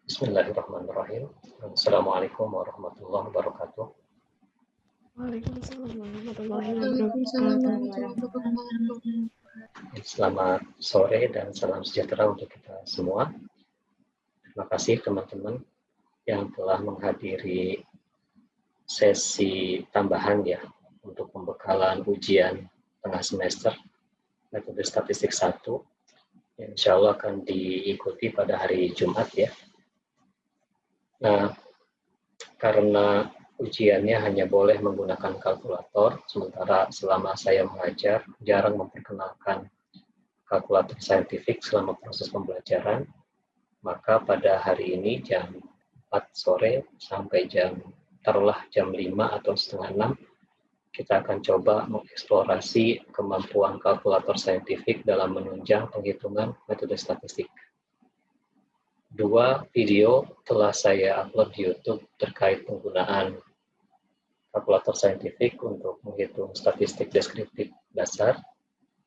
Bismillahirrahmanirrahim. Assalamualaikum warahmatullahi wabarakatuh. Waalaikumsalam warahmatullahi Waalaikumsalam wabarakatuh. warahmatullahi wabarakatuh. Selamat sore dan salam sejahtera untuk kita semua. Terima kasih teman-teman yang telah menghadiri sesi tambahan ya untuk pembekalan ujian tengah semester metode statistik 1 yang insya Allah akan diikuti pada hari Jumat ya. Nah, karena ujiannya hanya boleh menggunakan kalkulator, sementara selama saya mengajar jarang memperkenalkan kalkulator saintifik selama proses pembelajaran, maka pada hari ini jam 4 sore sampai taruhlah jam 5 atau setengah 6, kita akan coba mengeksplorasi kemampuan kalkulator saintifik dalam menunjang penghitungan metode statistik. 2 video telah saya upload di YouTube terkait penggunaan kalkulator saintifik untuk menghitung statistik deskriptif dasar.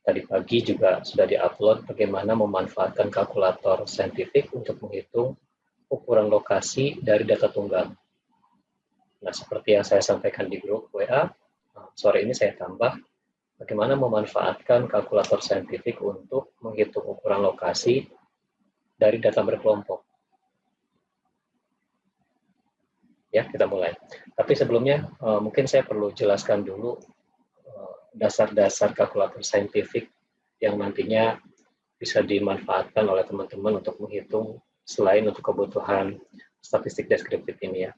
Tadi pagi juga sudah diupload bagaimana memanfaatkan kalkulator saintifik untuk menghitung ukuran lokasi dari data tunggal. Nah, seperti yang saya sampaikan di grup WA, sore ini saya tambah bagaimana memanfaatkan kalkulator saintifik untuk menghitung ukuran lokasi dari data berkelompok. Ya, kita mulai. Tapi sebelumnya mungkin saya perlu jelaskan dulu dasar-dasar kalkulator saintifik yang nantinya bisa dimanfaatkan oleh teman-teman untuk menghitung selain untuk kebutuhan statistik deskriptif ini ya.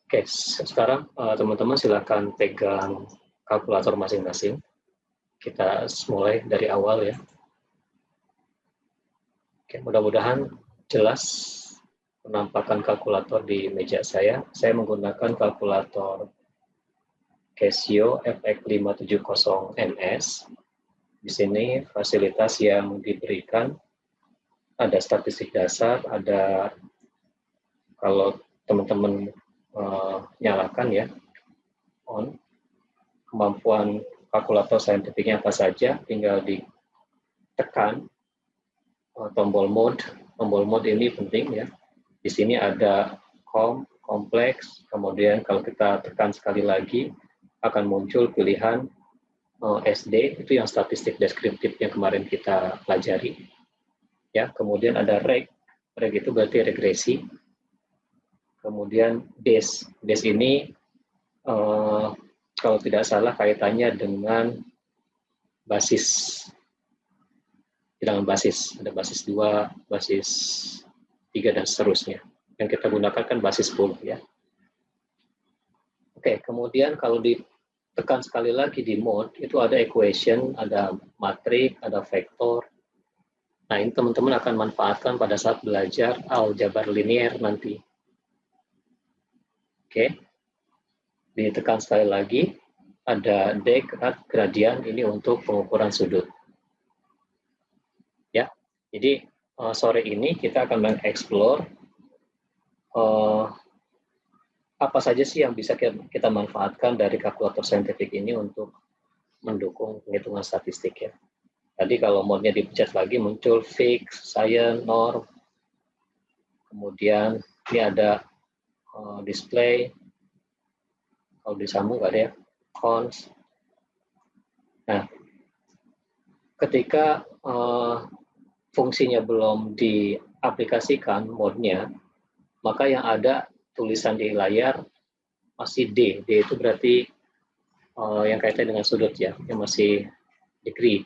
Oke, sekarang teman-teman silakan pegang kalkulator masing-masing. Kita mulai dari awal ya. Oke, mudah-mudahan jelas penampakan kalkulator di meja saya. Saya menggunakan kalkulator Casio FX570MS. Di sini fasilitas yang diberikan ada statistik dasar, ada kalau teman-teman nyalakan ya, on, kemampuan kalkulator saintifiknya apa saja, tinggal ditekan tombol mode. Tombol mode ini penting ya. Di sini ada kompleks, kemudian kalau kita tekan sekali lagi akan muncul pilihan SD, itu yang statistik deskriptif yang kemarin kita pelajari. Ya, kemudian ada reg itu berarti regresi. Kemudian base ini kalau tidak salah kaitannya dengan basis. Bilangan basis, ada basis 2, basis 3 dan seterusnya. Yang kita gunakan kan basis 10 ya. Oke, kemudian kalau ditekan sekali lagi di mode, itu ada equation, ada matrik, ada vektor. Nah, ini teman-teman akan manfaatkan pada saat belajar aljabar linier nanti. Oke, ditekan sekali lagi, ada dekrat gradian, ini untuk pengukuran sudut. Ya, jadi sore ini kita akan mengeksplor apa saja sih yang bisa kita manfaatkan dari kalkulator saintifik ini untuk mendukung penghitungan statistik ya. Tadi kalau mode-nya dipencet lagi muncul fix, science, norm, kemudian ini ada display, kalau disambung nggak ada ya, cons. Nah, ketika fungsinya belum diaplikasikan mode-nya, maka yang ada tulisan di layar masih D. D itu berarti yang kaitan dengan sudut ya, yang masih degree.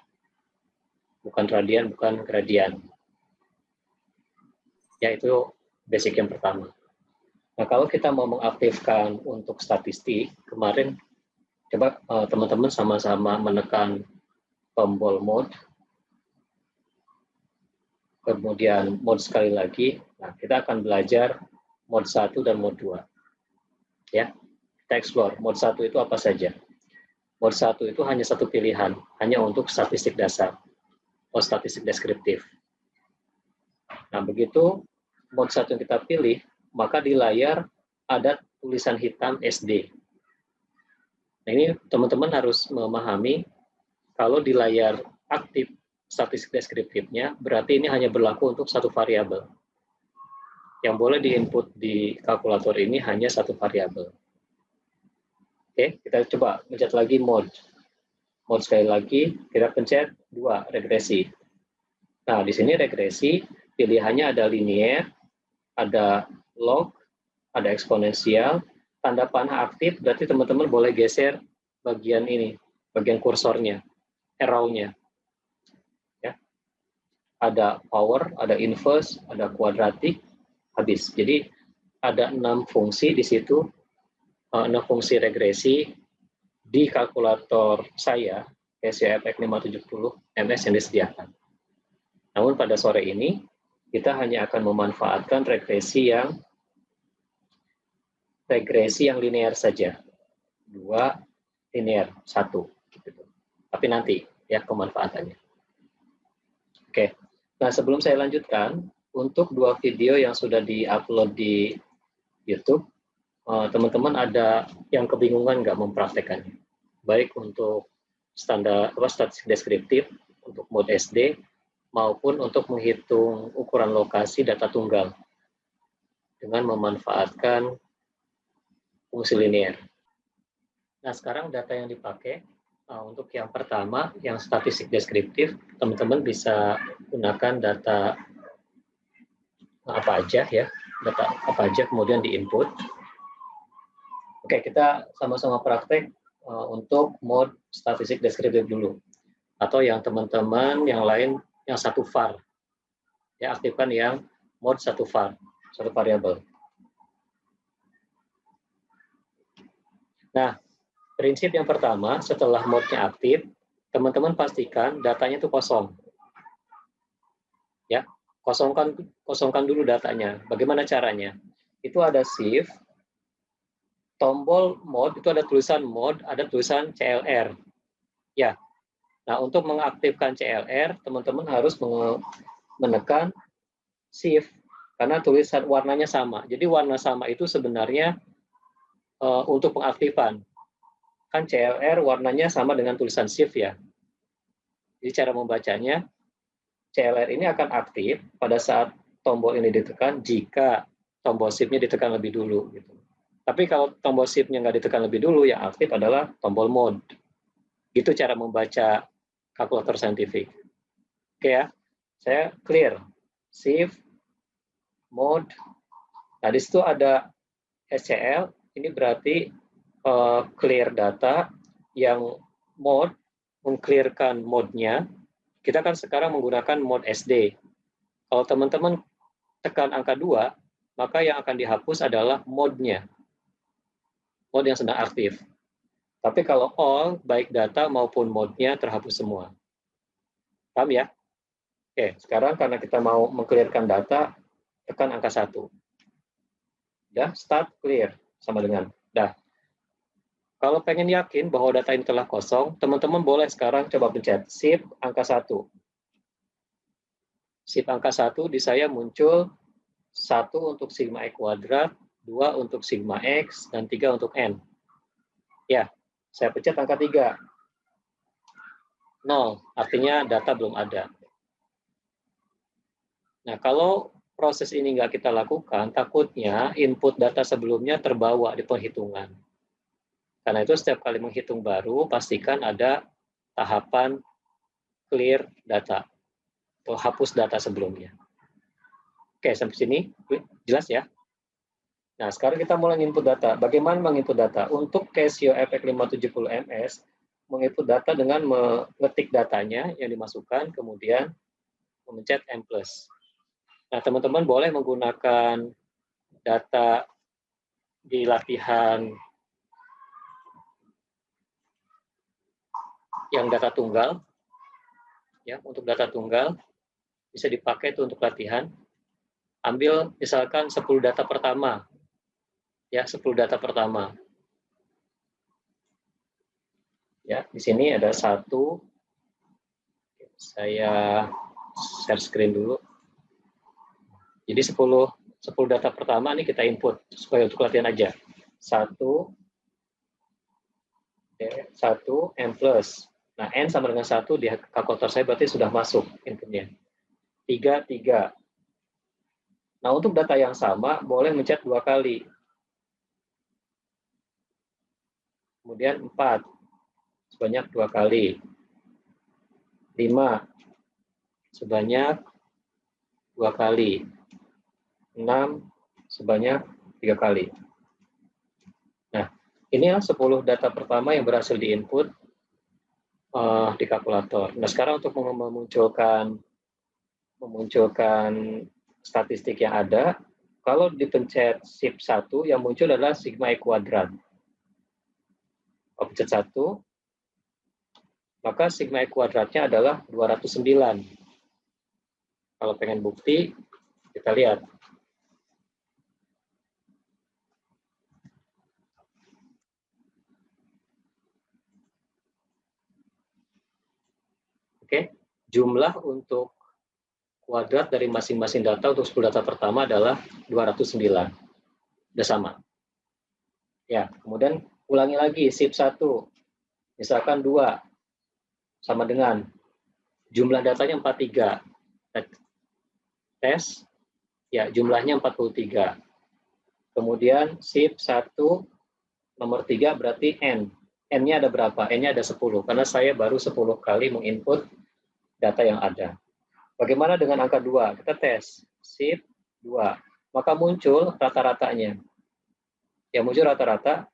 Bukan radian, bukan gradian. Ya, itu basic yang pertama. Nah, kalau kita mau mengaktifkan untuk statistik, kemarin coba teman-teman sama-sama menekan tombol mode, kemudian mode sekali lagi. Nah, kita akan belajar mode 1 dan mode 2. Ya, kita explore. Mode 1 itu apa saja? Mode 1 itu hanya satu pilihan, hanya untuk statistik dasar, atau statistik deskriptif. Nah, begitu mode 1 yang kita pilih, maka di layar ada tulisan hitam SD. Nah, ini teman-teman harus memahami kalau di layar aktif statistik deskriptifnya, berarti ini hanya berlaku untuk satu variabel. Yang boleh diinput di kalkulator ini hanya satu variabel. Oke, kita coba pencet lagi mode. Mode sekali lagi, kita pencet 2, regresi. Nah, di sini regresi, pilihannya ada linear, ada log, ada eksponensial, tanda panah aktif, berarti teman-teman boleh geser bagian ini, bagian kursornya, arrow-nya. Ya. Ada power, ada inverse, ada quadratic, habis. Jadi ada 6 fungsi di situ, 6 fungsi regresi di kalkulator saya, Casio FX 570 MS yang disediakan. Namun pada sore ini, kita hanya akan memanfaatkan regresi yang linear saja. 2 linear, 1. Gitu. Tapi nanti ya pemanfaatannya. Oke, nah sebelum saya lanjutkan, untuk 2 video yang sudah di-upload di YouTube, teman-teman ada yang kebingungan nggak mempraktekannya? Baik untuk statistik deskriptif, untuk mode SD, maupun untuk menghitung ukuran lokasi data tunggal dengan memanfaatkan fungsi linear. Nah, sekarang data yang dipakai, untuk yang pertama, yang statistik deskriptif, teman-teman bisa gunakan data apa aja ya, data apa aja kemudian diinput. Oke, kita sama-sama praktek untuk mode statistik deskriptif dulu. Atau yang teman-teman yang lain yang satu var. Ya, aktifkan yang mode satu var, satu variabel. Nah, prinsip yang pertama, setelah mode-nya aktif, teman-teman pastikan datanya itu kosong. Ya, kosongkan dulu datanya. Bagaimana caranya? Itu ada shift, tombol mode, itu ada tulisan mode, ada tulisan CLR. Ya, nah untuk mengaktifkan CLR, teman-teman harus menekan shift, karena tulisan warnanya sama. Jadi warna sama itu sebenarnya untuk pengaktifan. Kan CLR warnanya sama dengan tulisan shift ya. Jadi cara membacanya, CLR ini akan aktif pada saat tombol ini ditekan jika tombol shift-nya ditekan lebih dulu. Gitu. Tapi kalau tombol shift-nya nggak ditekan lebih dulu, yang aktif adalah tombol mode. Itu cara membaca kalkulator saintifik. Oke ya, saya clear. Shift, mode. Nah, di situ ada SCL, ini berarti clear data, yang mode, meng-clearkan mode-nya. Kita kan sekarang menggunakan mode SD. Kalau teman-teman tekan angka 2, maka yang akan dihapus adalah mode-nya. Mode yang sedang aktif. Tapi kalau all, baik data maupun mode-nya terhapus semua. Paham ya? Oke, sekarang karena kita mau meng-clearkan data, tekan angka 1. Ya, start clear. Sama dengan. Dah. Kalau pengen yakin bahwa data ini telah kosong, teman-teman boleh sekarang coba pencet shift angka 1. Shift angka 1 di saya muncul 1 untuk sigma E kuadrat, 2 untuk sigma X, dan 3 untuk N. Ya, saya pencet angka 3. 0, artinya data belum ada. Nah, kalau proses ini nggak kita lakukan, takutnya input data sebelumnya terbawa di penghitungan. Karena itu setiap kali menghitung baru, pastikan ada tahapan clear data atau hapus data sebelumnya. Oke, sampai sini jelas ya? Nah, sekarang kita mulai input data. Bagaimana menginput data? Untuk Casio FX 570 MS, menginput data dengan mengetik datanya yang dimasukkan, kemudian memencet M+. Nah, teman-teman boleh menggunakan data di latihan yang data tunggal, ya, untuk data tunggal bisa dipakai itu untuk latihan. Ambil misalkan 10 data pertama, ya, 10 data pertama. Ya, di sini ada 1. Saya share screen dulu. Jadi 10 data pertama ini kita input supaya untuk latihan aja. 1 M+. Nah, N sama dengan 1 di kalkulator saya berarti sudah masuk inputnya. 3, 3. Nah, untuk data yang sama, boleh mencet 2 kali. Kemudian 4, sebanyak 2 kali. 5, sebanyak 2 kali. 6, sebanyak 3 kali. Nah, inilah 10 data pertama yang berhasil diinput di kalkulator. Nah, sekarang untuk memunculkan statistik yang ada, kalau dipencet Shift 1, yang muncul adalah sigma E kuadrat. Kalau pencet 1, maka sigma E kuadratnya adalah 209. Kalau pengen bukti, kita lihat. Oke, jumlah untuk kuadrat dari masing-masing data untuk 10 data pertama adalah 209. Sudah sama. Ya, kemudian ulangi lagi Shift 1. Misalkan 2 sama dengan jumlah datanya 43. Tes, ya jumlahnya 43. Kemudian Shift 1 nomor 3 berarti N. N-nya ada berapa? N-nya ada 10, karena saya baru 10 kali menginput data yang ada. Bagaimana dengan angka 2? Kita tes. Shift 2. Maka muncul rata-ratanya. Ya, muncul rata-rata.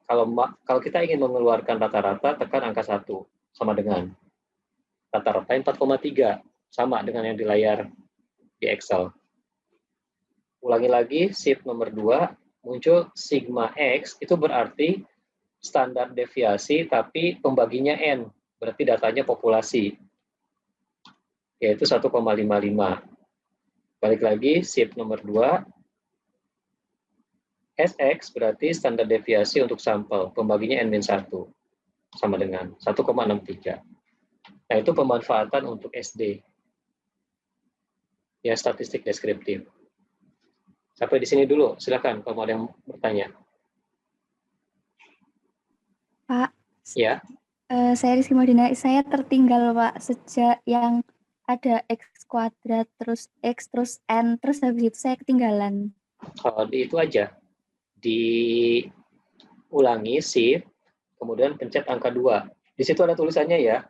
Kalau kita ingin mengeluarkan rata-rata, tekan angka 1. Sama dengan rata-rata 4,3. Sama dengan yang di layar di Excel. Ulangi lagi, Shift nomor 2. Muncul sigma X, itu berarti standar deviasi, tapi pembaginya N. Berarti datanya populasi. Yaitu 1,55. Balik lagi, Shift nomor 2. SX berarti standar deviasi untuk sampel. Pembaginya N-1. Sama dengan 1,63. Nah, itu pemanfaatan untuk SD. Ya, statistik deskriptif. Sampai di sini dulu. Silakan kalau ada yang bertanya. Pak, Ya. Saya Rizky Madina, saya tertinggal Pak sejak yang ada X kuadrat, terus X, terus N, terus habis itu saya ketinggalan. Itu aja. Diulangi, Shift, kemudian pencet angka 2. Di situ ada tulisannya ya.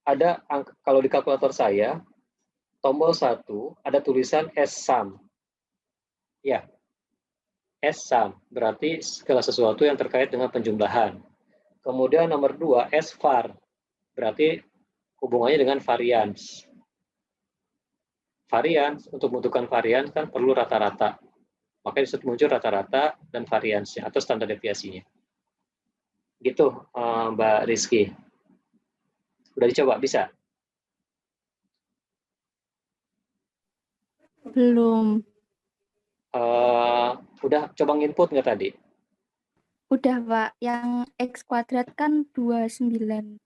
Ada kalau di kalkulator saya, tombol 1, ada tulisan S-sum. Ya, S-sum berarti segala sesuatu yang terkait dengan penjumlahan. Kemudian nomor 2, S-var, berarti hubungannya dengan varians. Varians, untuk membentukkan varians kan perlu rata-rata. Maka disitu muncul rata-rata dan variansnya atau standar deviasinya. Gitu, Mbak Rizky. Udah dicoba, bisa? Belum. Udah coba nginput nggak tadi? Udah Pak, yang X kuadrat kan 290,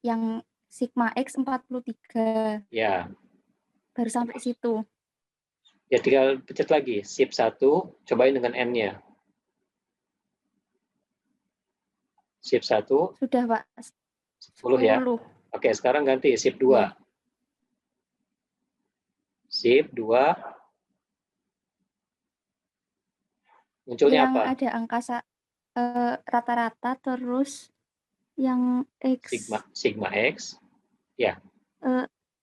yang sigma X 43. Ya. Baru sampai situ. Ya, tinggal pencet lagi. Shift 1, cobain dengan N-nya. Shift 1. Sudah Pak. 10 ya. Oke, sekarang ganti Shift 2. Ya. Shift 2. Munculnya yang apa? Ada angka rata-rata, terus yang X. Sigma X. Ya.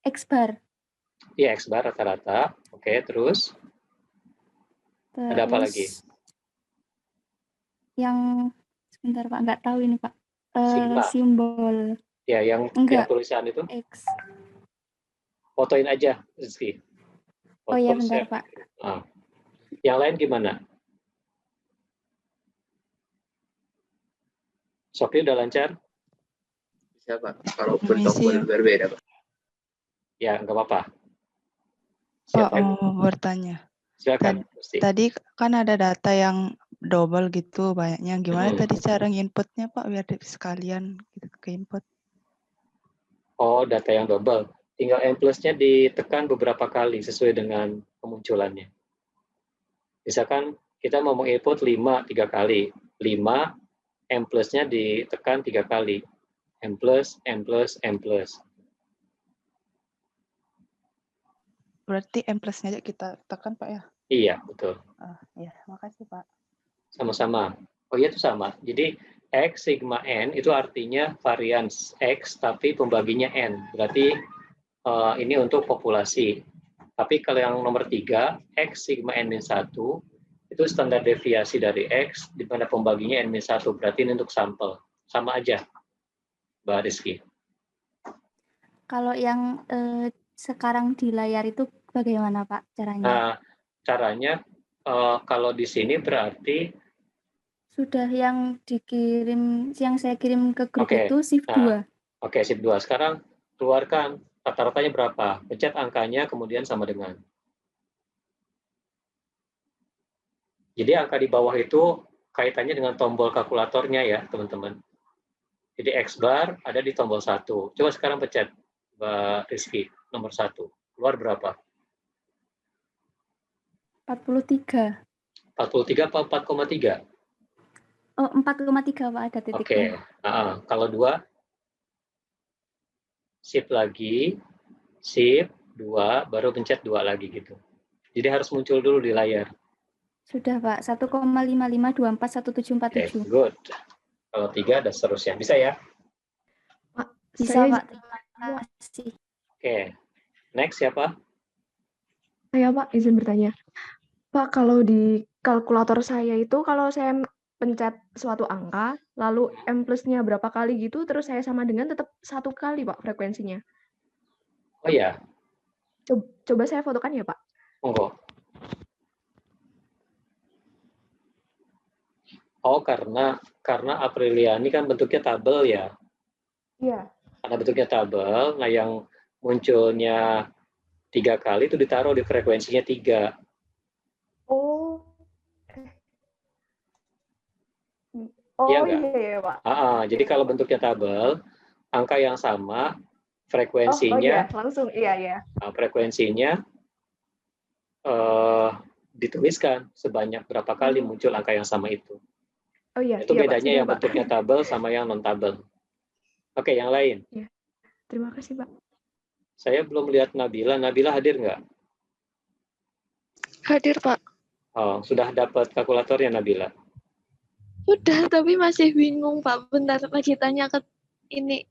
X bar. Iya, X bar rata-rata. Oke, terus? Ada apa lagi? Yang sebentar Pak, nggak tahu ini Pak. Simbol. Ya, yang tulisan itu. X. Fotoin aja, Rizky. Oh iya, bentar Pak. Yang lain gimana? Sofi udah lancar? Bisa Pak, kalaupun tombol berbeda Pak. Ya, nggak apa-apa. Pak mau bertanya. Silakan. Tadi kan ada data yang double gitu banyaknya. Gimana tadi cara nginputnya Pak biar sekalian gitu ke input? Oh, data yang double. Tinggal N plus-nya ditekan beberapa kali sesuai dengan kemunculannya. Misalkan kita mau menginput 5 3 kali. 5, M plus-nya ditekan 3 kali. M plus, M plus, M plus. Berarti M plusnya aja kita tekan, Pak ya? Iya, betul. Ya, makasih, Pak. Sama-sama. Oh iya, itu sama. Jadi X sigma N itu artinya varians X, tapi pembaginya N. Berarti ini untuk populasi. Tapi kalau yang nomor 3, X sigma N-1, itu standar deviasi dari X, di mana pembaginya N-1. Berarti ini untuk sampel. Sama aja, Mbak Rizky. Kalau yang sekarang di layar itu bagaimana Pak caranya? Nah, caranya kalau di sini berarti sudah yang dikirim, yang saya kirim ke grup itu shift 2. Oke, shift 2. Sekarang keluarkan rata-ratanya berapa. Pencet angkanya, kemudian sama dengan. Jadi angka di bawah itu kaitannya dengan tombol kalkulatornya ya, teman-teman. Jadi X bar ada di tombol 1. Coba sekarang pencet, Mbak Rizky, nomor 1. Keluar berapa? 43. 43 apa 4,3? Oh, 4,3 Pak, ada titiknya. Oke. Kalau 2, shift lagi, shift 2, baru pencet 2 lagi gitu. Jadi harus muncul dulu di layar. Sudah Pak, 1,55241747. Okay, good. Kalau 3 ada seterusnya. Bisa ya? Pak, bisa saya Pak, terima kasih. Oke. Next siapa? Saya Pak, izin bertanya. Pak, kalau di kalkulator saya itu, kalau saya pencet suatu angka, lalu M plusnya berapa kali gitu, terus saya sama dengan tetap 1 kali Pak frekuensinya. Oh ya. Coba saya fotokan ya Pak. Monggo. Oh, karena Apriliani kan bentuknya tabel ya. Iya. Karena bentuknya tabel, nah yang munculnya 3 kali itu ditaruh di frekuensinya 3. Oh. Iya Oh nggak? iya Pak. Jadi kalau bentuknya tabel, angka yang sama, frekuensinya, langsung, iya. Frekuensinya dituliskan sebanyak berapa kali muncul angka yang sama itu. Oh iya. Itu bedanya Pak, yang bentuknya tabel sama yang non tabel. Oke, yang lain. Iya. Terima kasih Pak. Saya belum lihat Nabila. Nabila hadir nggak? Hadir, Pak. Oh, sudah dapat kalkulatornya Nabila? Udah, tapi masih bingung, Pak. Bentar, lagi tanya ke ini.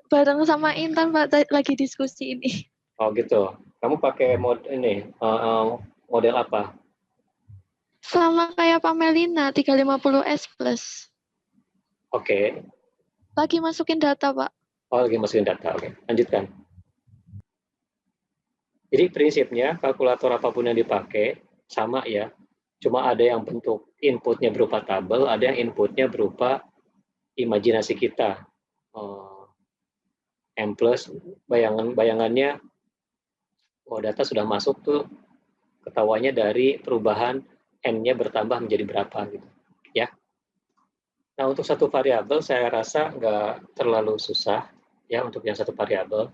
Bareng sama Intan, Pak, lagi diskusi ini. Oh, gitu. Kamu pakai model apa? Sama kayak Pak Melina, 350S Plus. Oke. Lagi masukin data, Pak. Oh, lagi masukin data. Oke, lanjutkan. Jadi prinsipnya kalkulator apapun yang dipakai sama ya. Cuma ada yang bentuk inputnya berupa tabel, ada yang inputnya berupa imajinasi kita. M plus, bayangannya, data sudah masuk tuh, ketahuannya dari perubahan N-nya bertambah menjadi berapa gitu. Ya. Nah, untuk satu variabel saya rasa nggak terlalu susah ya untuk yang satu variabel.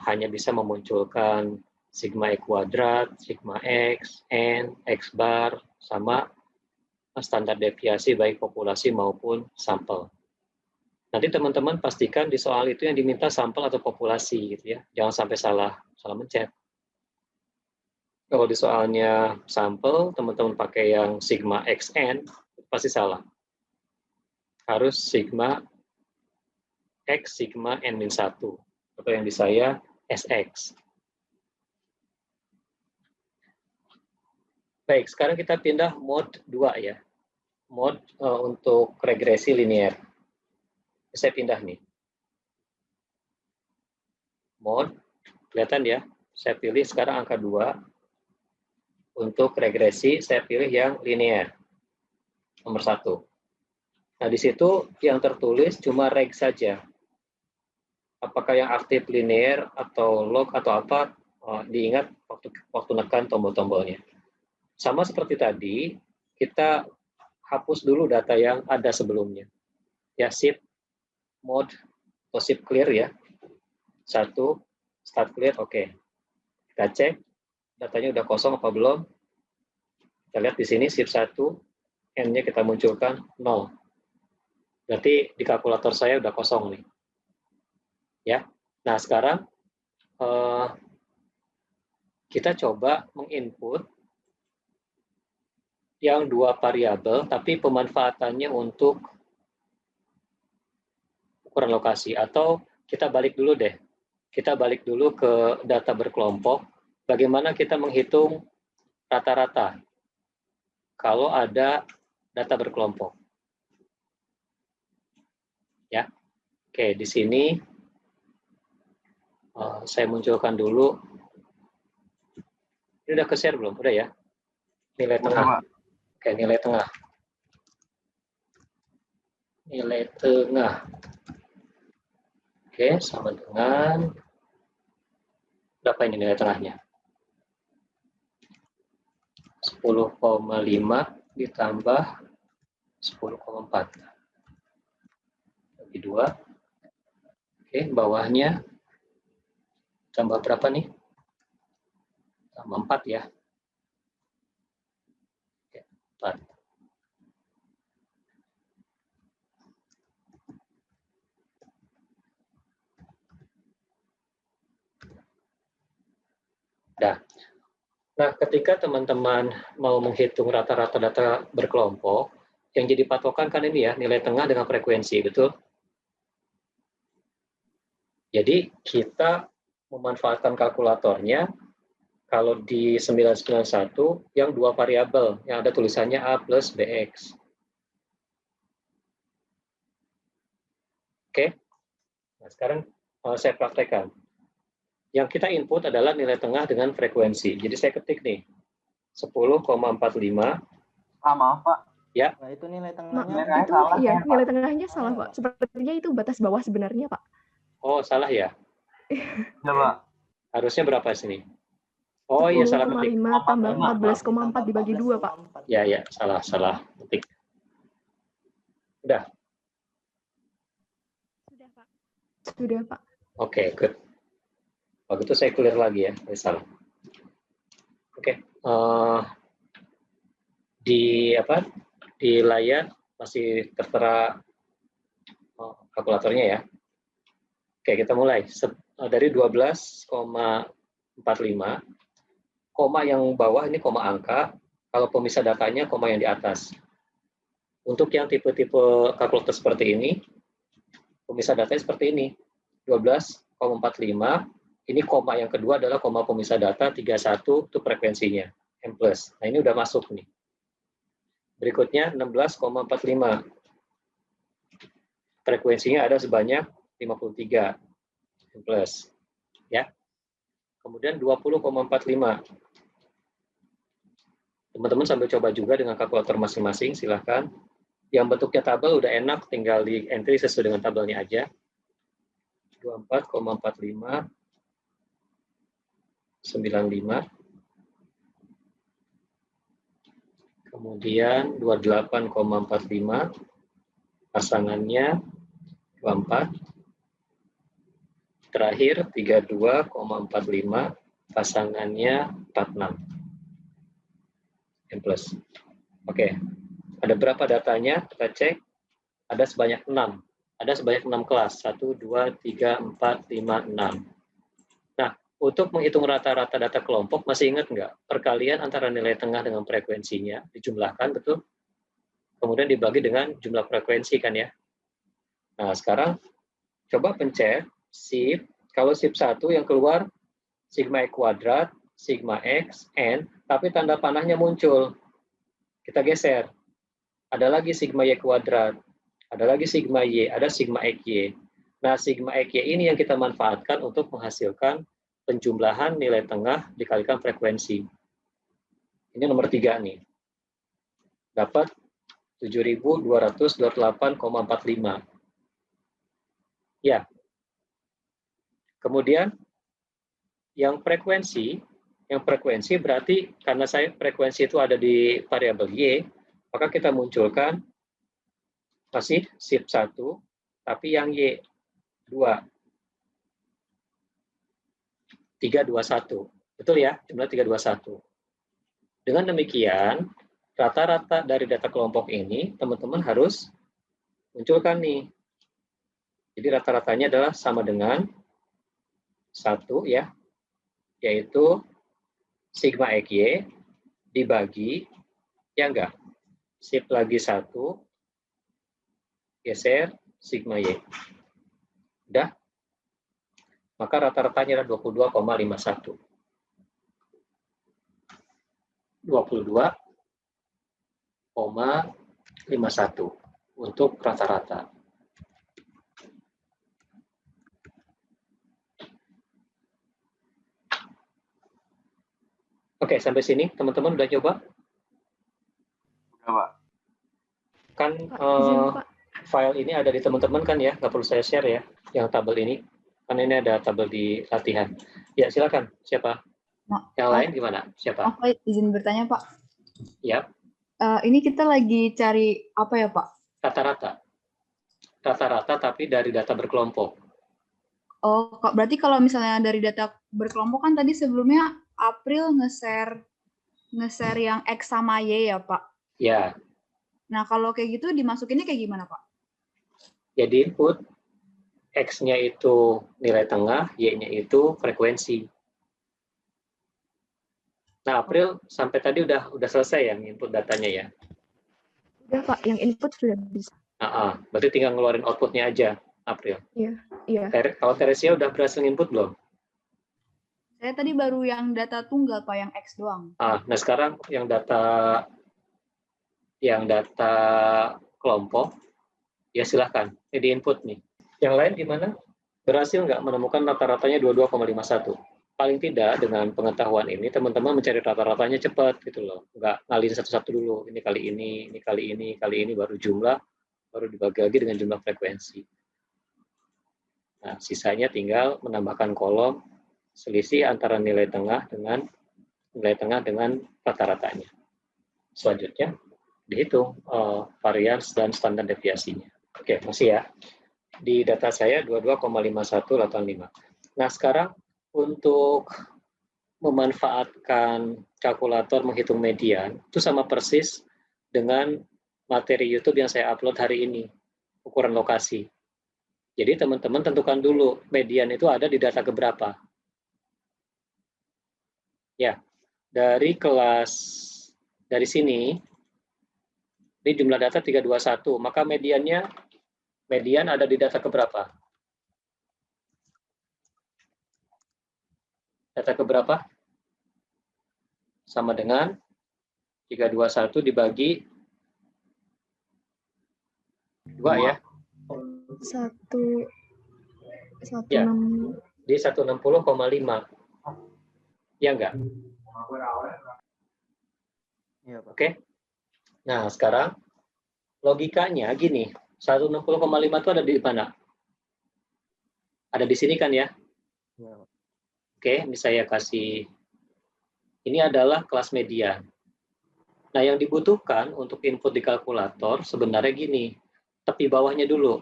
Hanya bisa memunculkan sigma E kuadrat, sigma X, N, X bar, sama standar deviasi baik populasi maupun sampel. Nanti teman-teman pastikan di soal itu yang diminta sampel atau populasi gitu ya. Jangan sampai salah mencet. Kalau di soalnya sampel, teman-teman pakai yang sigma XN, pasti salah. Harus sigma X, sigma N-1. Atau yang di saya SX. Baik, sekarang kita pindah mode 2 ya. Mode untuk regresi linear. Saya pindah nih. Mode, kelihatan ya. Saya pilih sekarang angka 2. Untuk regresi, saya pilih yang linear. Nomor 1. Nah, di situ yang tertulis cuma reg saja. Apakah yang aktif linear atau log atau apa, diingat waktu nekan tombol-tombolnya. Sama seperti tadi, kita hapus dulu data yang ada sebelumnya. Ya, shift mode atau shift clear ya. 1, start clear, oke. Kita cek, datanya udah kosong apa belum. Kita lihat di sini shift 1, N-nya kita munculkan 0. Berarti di kalkulator saya udah kosong nih. Ya. Nah, sekarang kita coba menginput yang 2 variabel, tapi pemanfaatannya untuk ukuran lokasi. Atau kita balik dulu deh. Kita balik dulu ke data berkelompok. Bagaimana kita menghitung rata-rata kalau ada data berkelompok. Ya, oke, di sini saya munculkan dulu. Ini udah ke-share belum? Udah ya? Nilai tengah. Oke, nilai tengah. Nilai tengah. Oke, sama dengan berapa ini nilai tengahnya? 10,5 ditambah 10,4. Bagi 2. Oke, bawahnya tambah berapa nih? Tambah 4 ya. Oke, 4. Nah, ketika teman-teman mau menghitung rata-rata data berkelompok, yang jadi patokan kan ini ya, nilai tengah dengan frekuensi, betul? Jadi kita memanfaatkan kalkulatornya, kalau di 991 yang 2 variabel, yang ada tulisannya A plus BX. Oke, nah sekarang saya praktekkan. Yang kita input adalah nilai tengah dengan frekuensi. Jadi saya ketik nih, 10,45. Maaf Pak. Ya. Nah, itu nilai tengahnya itu salah. Iya, nilai tengahnya salah Pak. Sepertinya itu batas bawah sebenarnya Pak. Oh, salah ya? Ya Pak. Harusnya berapa sini? Oh iya, salah ketik. 10,5 tambah 14,4 dibagi 2 Pak. Ya, salah ketik. Udah? Sudah, Pak. Sudah Pak. Oke, good. Waktu itu saya clear lagi ya, salah. Oke, di layar masih tertera kalkulatornya ya. Oke, kita mulai dari 12,45. Koma yang bawah ini koma angka, kalau pemisah datanya koma yang di atas. Untuk yang tipe-tipe kalkulator seperti ini, pemisah datanya seperti ini. 12,45. Ini koma yang kedua adalah koma pemisah data 31 itu frekuensinya, M+. Nah, ini udah masuk nih. Berikutnya 16,45. Frekuensinya ada sebanyak 53 M+. Ya. Kemudian 20,45. Teman-teman sambil coba juga dengan kalkulator masing-masing, silahkan. Yang bentuknya tabel udah enak, tinggal di entry sesuai dengan tabelnya aja. 24,45. 95, kemudian 28,45, pasangannya 24, terakhir 32,45, pasangannya 46, M+. Oke, ada berapa datanya? Kita cek, ada sebanyak 6. Ada sebanyak 6 kelas, 1, 2, 3, 4, 5, 6. Untuk menghitung rata-rata data kelompok, masih ingat nggak? Perkalian antara nilai tengah dengan frekuensinya, dijumlahkan, betul? Kemudian dibagi dengan jumlah frekuensi, kan ya? Nah, sekarang coba pencet shift. Kalau shift 1 yang keluar, sigma E kuadrat, sigma X, N, tapi tanda panahnya muncul. Kita geser. Ada lagi sigma Y kuadrat, ada lagi sigma Y, ada sigma XY. Nah, sigma XY ini yang kita manfaatkan untuk menghasilkan penjumlahan nilai tengah dikalikan frekuensi. Ini nomor 3 nih. Dapat 7.228,45. Ya. Kemudian yang frekuensi berarti karena frekuensi itu ada di variabel Y, maka kita munculkan masih shift 1, tapi yang Y 2. 321. Betul ya? Jumlah 321. Dengan demikian, rata-rata dari data kelompok ini, teman-teman harus Munculkan nih. Jadi rata-ratanya adalah sama dengan 1 ya, yaitu sigma XY dibagi, ya enggak? Sip lagi 1, geser sigma Y. Udah? Maka rata-ratanya adalah 22,51. 22,51 untuk rata-rata. Oke, sampai sini teman-teman udah coba? Udah, Pak. Kan Izin, Pak. file ini ada di teman-teman kan ya, nggak perlu saya share ya, yang tabel ini. Kan ini ada tabel di latihan. Ya, silakan. Siapa? Yang lain gimana? Siapa? Pak, izin bertanya, Pak. Ya, Ini kita lagi cari apa ya, Pak? rata-rata. Rata-rata tapi dari data berkelompok. Oh, berarti kalau misalnya dari data berkelompok kan tadi sebelumnya April nge-share yang X sama Y ya, Pak? Ya, Nah, kalau kayak gitu dimasukinnya kayak gimana, Pak? jadi input X-nya itu nilai tengah, Y-nya itu frekuensi. Nah, April sampai tadi udah selesai ya input datanya ya. Udah, Pak. Yang input sudah bisa. Berarti tinggal ngeluarin outputnya aja, April. Iya. Iya. Kalau Teresia udah berhasil input belum? Saya tadi baru yang data tunggal, Pak, yang X doang. Nah sekarang yang data kelompok, ya silahkan. Ini input nih. Yang lain gimana? Berhasil nggak menemukan rata-ratanya 22,51? Paling tidak dengan pengetahuan ini, teman-teman mencari rata-ratanya cepat gitu loh. Nggak ngalihin satu-satu dulu. Ini kali ini, baru jumlah, baru dibagi lagi dengan jumlah frekuensi. Nah, sisanya tinggal menambahkan kolom selisih antara nilai tengah dengan rata-ratanya. Selanjutnya dihitung varians dan standar deviasinya. Oke, masih ya. Di data saya 22,5185. Nah, sekarang untuk memanfaatkan kalkulator menghitung median itu sama persis dengan materi YouTube yang saya upload hari ini, ukuran lokasi. Jadi teman-teman tentukan dulu median itu ada di data keberapa. Ya, dari sini, ini jumlah data 321, maka median ada di data keberapa? Data keberapa? Sama dengan 321 dibagi 2 ya. 1,6. Ya, di 160,5. Ya enggak? Iya, Pak. Oke. Nah, sekarang logikanya gini, 160,5 itu ada di mana? Ada di sini kan ya? Iya, Pak. Oke, ini saya kasih, ini adalah kelas median. Nah, yang dibutuhkan untuk input di kalkulator sebenarnya gini, tepi bawahnya dulu.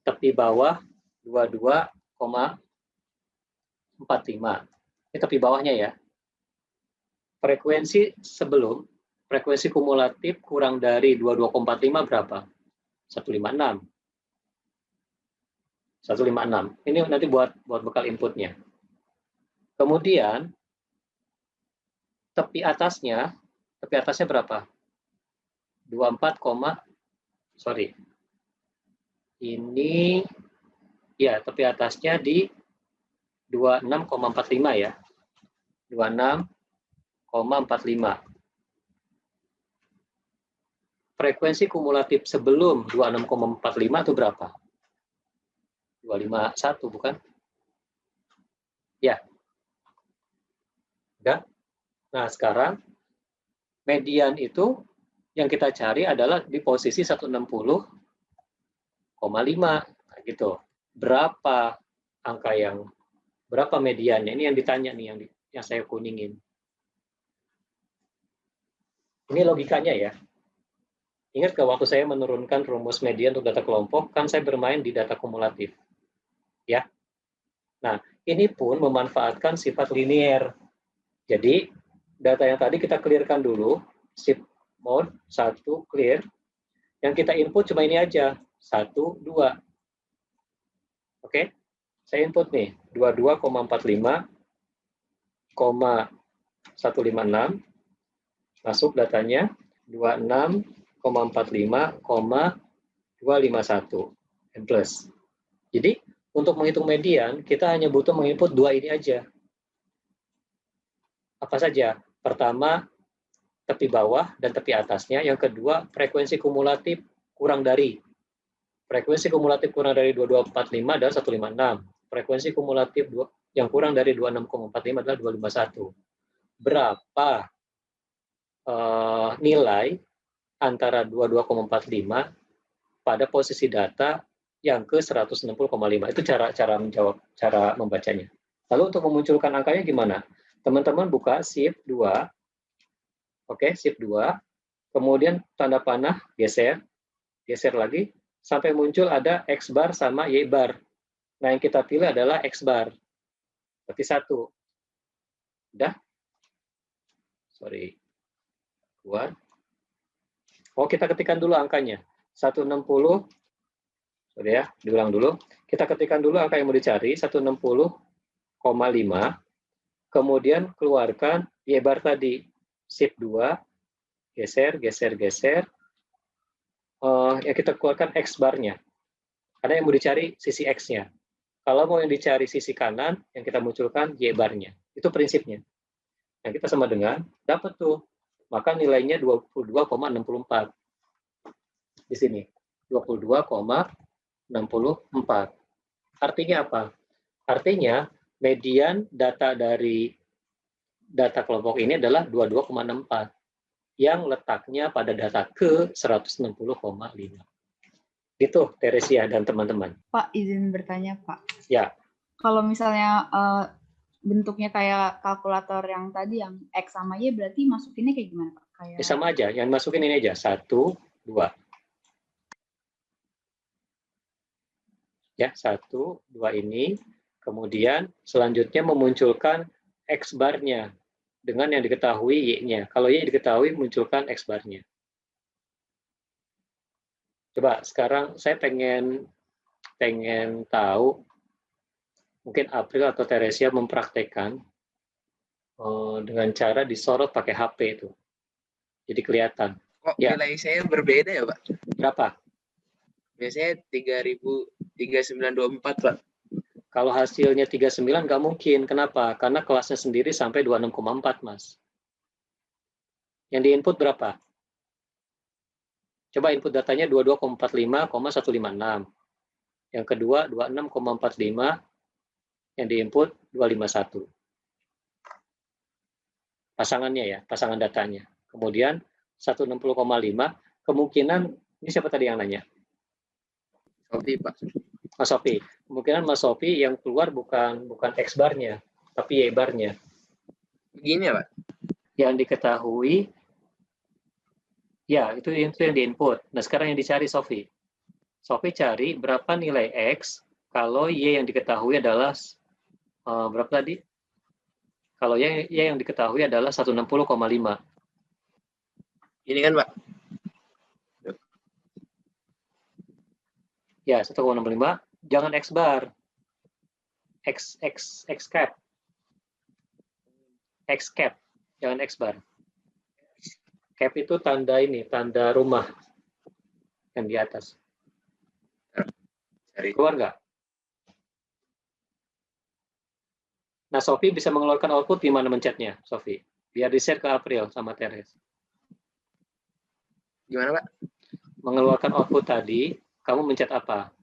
Tepi bawah 22,45. Ini tepi bawahnya ya. Frekuensi kumulatif kurang dari 22,45 berapa? 156. 156. Ini nanti buat bekal inputnya. Kemudian tepi atasnya berapa? 24, sorry. Ini ya tepi atasnya di 26,45 ya. 26,45. Frekuensi kumulatif sebelum 26,45 itu berapa? 251 bukan? Ya. Udah? Nah, sekarang median itu yang kita cari adalah di posisi 160,5 gitu. Berapa mediannya? Ini yang ditanya nih, yang saya kuningin. Ini logikanya ya. Ingat ke waktu saya menurunkan rumus median untuk data kelompok, kan saya bermain di data kumulatif. Ya. Nah, ini pun memanfaatkan sifat linier. Jadi, data yang tadi kita clearkan dulu, shift mode 1 clear. Yang kita input cuma ini aja, 1, 2. Oke, saya input nih, 22,45,156. Masuk datanya, 26,45,251. N plus. Jadi, untuk menghitung median, kita hanya butuh menginput 2 ini aja. Apa saja? Pertama, tepi bawah dan tepi atasnya. Yang kedua, frekuensi kumulatif kurang dari. Frekuensi kumulatif kurang dari 2245 adalah 156. Frekuensi kumulatif yang kurang dari 26,45 adalah 251. Berapa nilai antara 22,45 pada posisi data yang ke 160,5? Itu cara membacanya. Lalu untuk memunculkan angkanya gimana? Teman-teman buka shift 2. Oke, shift 2. Kemudian tanda panah geser lagi sampai muncul ada X bar sama Y bar. Nah, yang kita pilih adalah X bar. Berarti 1. Udah? Sorry. Keluar. Oh, kita ketikkan dulu angkanya. 160. Sorry ya, diulang dulu. Kita ketikkan dulu angka yang mau dicari, 160,5. Kemudian keluarkan Y bar tadi. Shift 2. Geser. Yang kita keluarkan X bar-nya. Karena yang mau dicari sisi X-nya. Kalau mau yang dicari sisi kanan, yang kita munculkan Y bar-nya. Itu prinsipnya. Yang kita sama dengan, dapat tuh. Maka nilainya 22,64. Di sini. 22,64. Artinya apa? Artinya, median data dari data kelompok ini adalah 22,64. Yang letaknya pada data ke 160,5. Itu Teresia dan teman-teman. Pak, izin bertanya, Pak. Ya. Kalau misalnya bentuknya kayak kalkulator yang tadi, yang X sama Y, berarti masukinnya kayak gimana, Pak? Kayak... Sama aja, yang masukin ini aja. 1, 2. Ya, 1, 2 ini. Kemudian selanjutnya memunculkan X bar-nya. Dengan yang diketahui Y-nya. Kalau Y diketahui, munculkan X bar-nya. Coba sekarang saya pengen tahu, mungkin April atau Teresia mempraktekkan dengan cara disorot pakai HP itu. Jadi kelihatan. Kok nilai saya berbeda ya, Pak? Berapa? Biasanya 3924, Pak. Kalau hasilnya 39 nggak mungkin. Kenapa? Karena kelasnya sendiri sampai 26,4, Mas. Yang diinput berapa? Coba input datanya 22,45,156. Yang kedua 26,45. Yang diinput 251. Pasangannya ya, pasangan datanya. Kemudian 160,5. Kemungkinan, ini siapa tadi yang nanya? Sofi, Pak. Mas Sofi. Kemungkinan Mas Sofi yang keluar bukan X bar-nya, tapi Y bar-nya. Begini ya, Pak? Yang diketahui, ya itu yang diinput. Nah sekarang yang dicari Sofi. Sofi cari berapa nilai X kalau Y yang diketahui adalah, berapa tadi? Kalau Y yang diketahui adalah 160,5. Ini kan, Pak? Ya, 1,65. Jangan X bar. X cap. X cap. Jangan X bar. Cap itu tanda ini, tanda rumah yang di atas. Keluar nggak? Nah, Sofi bisa mengeluarkan output di mana mencetnya, Sofi? Biar di-share ke April sama Teres. Gimana, Pak? Mengeluarkan output tadi, kamu mencet apa?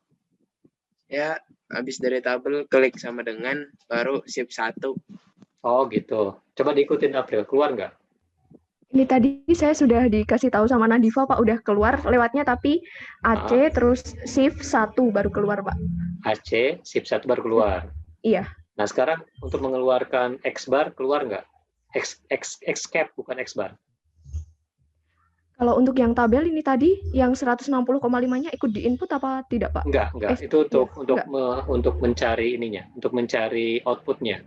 Ya, habis dari tabel, klik sama dengan, baru shift 1. Oh, gitu. Coba diikutin April. Keluar nggak? Ini tadi saya sudah dikasih tahu sama Nadifa, Pak, udah keluar lewatnya, tapi AC terus shift 1 baru keluar, Pak. AC, shift 1 baru keluar. Iya. Nah, sekarang untuk mengeluarkan X bar, keluar nggak? X cap, bukan X bar. Kalau untuk yang tabel ini tadi, yang 160,5-nya ikut di input apa tidak, Pak? Enggak. Itu untuk mencari ininya, untuk mencari outputnya.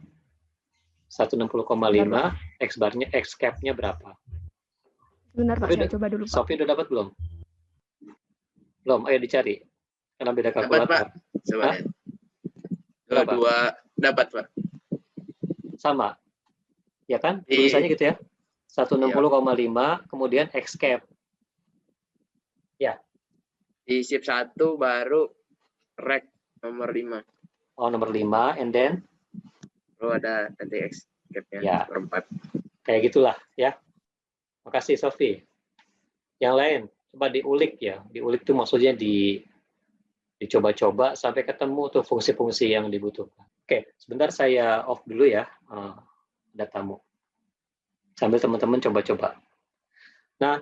160,5, X bar-nya, X cap-nya berapa? Benar, Pak, saya coba dulu, Pak. Sofi udah dapat belum? Belum, ayo dicari. Karena beda Dapat, Pak. kalkulator. Coba Hah? lihat. Berapa? Dua dapat, Pak. Sama. Ya kan? Di- Tulisannya gitu ya. 160,5 kemudian X cap. Ya. Di shift 1 baru rek nomor 5. Oh, nomor 5 and then Lalu ada nanti X cap-nya Ya. nomor 4. kayak gitulah ya. Makasih Sofi. Yang lain coba diulik ya. Diulik itu maksudnya dicoba-coba sampai ketemu tuh fungsi-fungsi yang dibutuhkan. Oke, sebentar saya off dulu ya. Ada tamu. Sambil teman-teman coba-coba. Nah,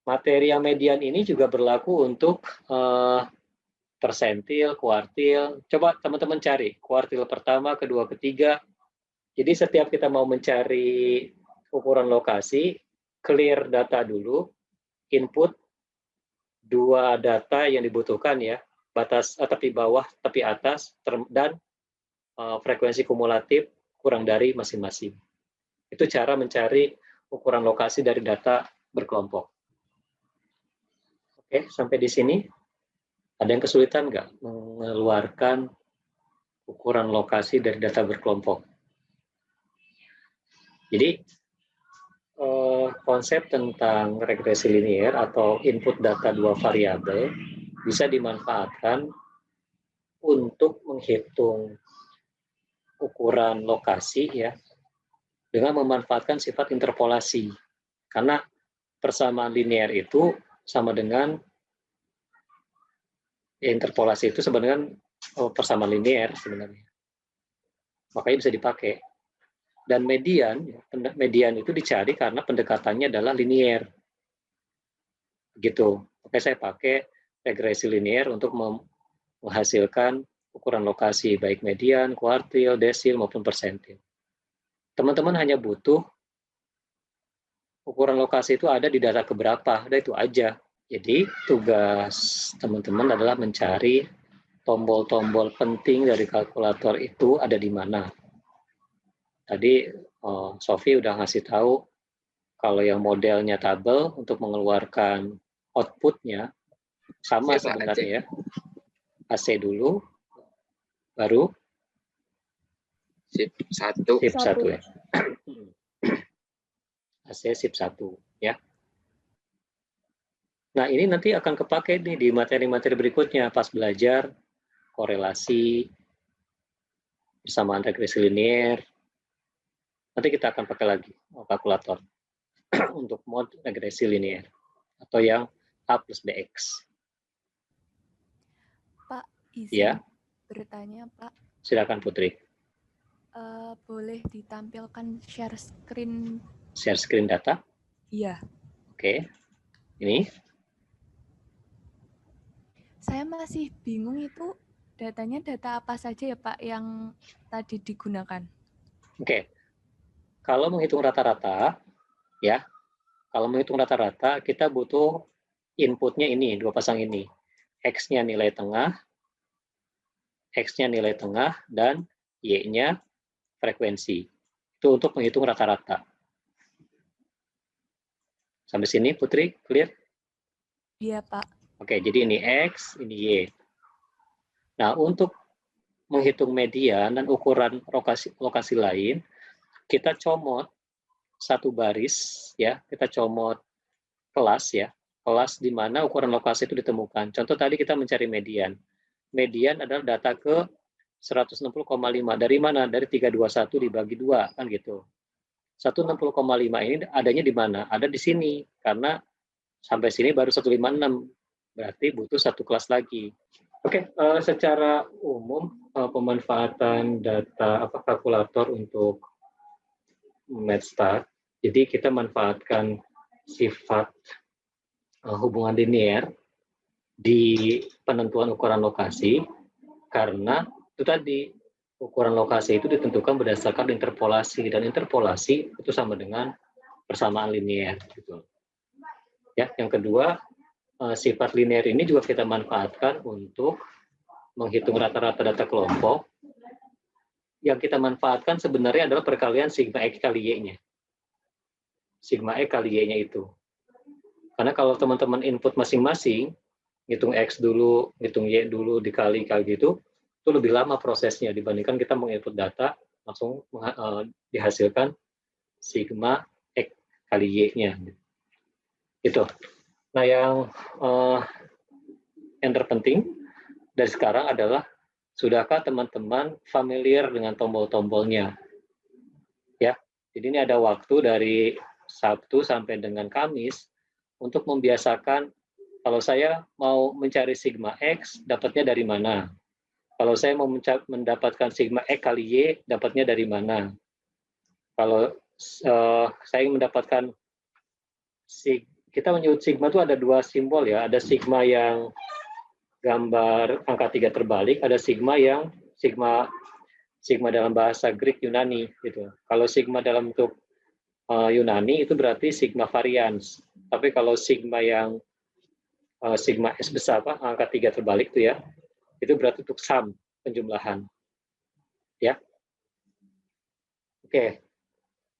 materi yang median ini juga berlaku untuk persentil, kuartil. Coba teman-teman cari kuartil pertama, kedua, ketiga. Jadi setiap kita mau mencari ukuran lokasi, clear data dulu, input dua data yang dibutuhkan ya, batas tepi bawah, tepi atas, dan frekuensi kumulatif kurang dari masing-masing. Itu cara mencari ukuran lokasi dari data berkelompok. Oke, sampai di sini. Ada yang kesulitan nggak mengeluarkan ukuran lokasi dari data berkelompok? Jadi, konsep tentang regresi linear atau input data dua variabel bisa dimanfaatkan untuk menghitung ukuran lokasi ya, dengan memanfaatkan sifat interpolasi. Karena persamaan linear itu sama dengan interpolasi itu sebenarnya persamaan linear sebenarnya. Makanya bisa dipakai. Dan median itu dicari karena pendekatannya adalah linear. Gitu. Oke, saya pakai regresi linear untuk menghasilkan ukuran lokasi baik median, kuartil, desil maupun persentil. Teman-teman hanya butuh ukuran lokasi itu ada di data keberapa, udah itu aja. Jadi tugas teman-teman adalah mencari tombol-tombol penting dari kalkulator itu ada di mana. Tadi Sofi udah ngasih tahu kalau yang modelnya tabel untuk mengeluarkan outputnya sama sebenarnya ya. AC dulu, baru Shift 1. shift 1 ya. AC shift 1 ya. Nah, ini nanti akan kepake nih di materi-materi berikutnya pas belajar korelasi, persamaan regresi linear. Nanti kita akan pakai lagi kalkulator untuk mod regresi linear atau yang A plus BX. Pak, izin Ya, bertanya, Pak. silakan Putri. Boleh ditampilkan share screen? Share screen data. Iya. Oke. Ini. Saya masih bingung itu datanya data apa saja ya Pak yang tadi digunakan? Oke. Kalau menghitung rata-rata, ya, kalau menghitung rata-rata, kita butuh inputnya ini, dua pasang ini. X-nya nilai tengah, X-nya nilai tengah, dan Y-nya frekuensi. Itu untuk menghitung rata-rata. Sampai sini, Putri, clear? Iya, Pak. Oke, jadi ini X, ini Y. Nah, untuk menghitung median dan ukuran lokasi lain, kita comot satu baris, ya, kita comot kelas, ya, kelas di mana ukuran lokasi itu ditemukan. Contoh tadi kita mencari median. Median adalah data ke 160,5. Dari mana? Dari 321 dibagi 2, kan gitu. 160,5 ini adanya di mana? Ada di sini, karena sampai sini baru 156. Berarti butuh satu kelas lagi. Oke, secara umum pemanfaatan data kalkulator untuk MathStart, jadi kita manfaatkan sifat hubungan linear di penentuan ukuran lokasi karena itu tadi ukuran lokasi itu ditentukan berdasarkan interpolasi dan interpolasi itu sama dengan persamaan linear. Gitu. Ya, yang kedua sifat linear ini juga kita manfaatkan untuk menghitung rata-rata data kelompok. Yang kita manfaatkan sebenarnya adalah perkalian sigma X kali Y-nya. Sigma X kali Y-nya itu. Karena kalau teman-teman input masing-masing, ngitung X dulu, ngitung Y dulu, dikali gitu, itu lebih lama prosesnya dibandingkan kita menginput data, langsung dihasilkan sigma X kali Y-nya. Gitu. Nah, yang terpenting dari sekarang adalah, sudahkah teman-teman familiar dengan tombol-tombolnya? Ya, jadi ini ada waktu dari Sabtu sampai dengan Kamis untuk membiasakan, kalau saya mau mencari sigma X, dapatnya dari mana? Kalau saya mau mendapatkan sigma X kali Y, dapatnya dari mana? Kalau saya mendapatkan, kita menyebut sigma itu ada dua simbol ya, ada sigma yang gambar angka 3 terbalik, ada sigma yang sigma dalam bahasa Greek Yunani gitu. Kalau sigma dalam bentuk Yunani itu berarti sigma varians. Tapi kalau sigma yang sigma S besar angka 3 terbalik itu ya, itu berarti untuk sum, penjumlahan. Ya. Oke.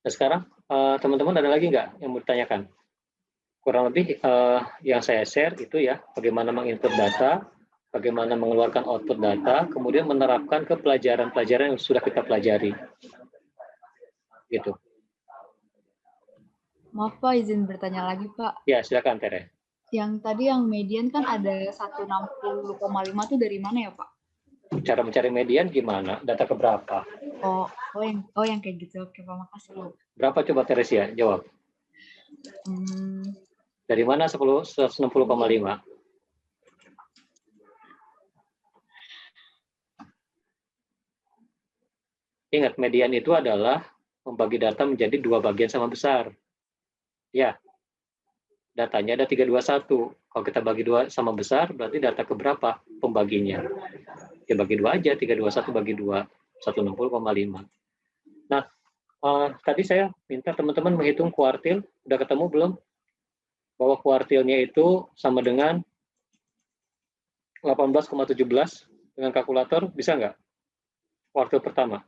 Nah, sekarang teman-teman ada lagi nggak yang mau ditanyakan? Kurang lebih yang saya share itu ya, bagaimana menginput data, bagaimana mengeluarkan output data, kemudian menerapkan ke pelajaran-pelajaran yang sudah kita pelajari. Gitu. Maaf Pak, izin bertanya lagi Pak. Ya, silakan Tere. Yang tadi yang median kan ada 160,5 tuh dari mana ya Pak? Cara mencari median gimana? Data keberapa? Oh yang kayak gitu. Oke Pak, makasih. Berapa coba Teresia? Jawab. Dari mana 160,5? Ingat, median itu adalah membagi data menjadi dua bagian sama besar. Ya, datanya ada 321. Kalau kita bagi dua sama besar, berarti data keberapa pembaginya? Ya bagi dua aja, 321 bagi 2, 160,5. Nah, tadi saya minta teman-teman menghitung kuartil. Udah ketemu belum? Bahwa kuartilnya itu sama dengan 18,17 dengan kalkulator, bisa nggak? Kuartil pertama.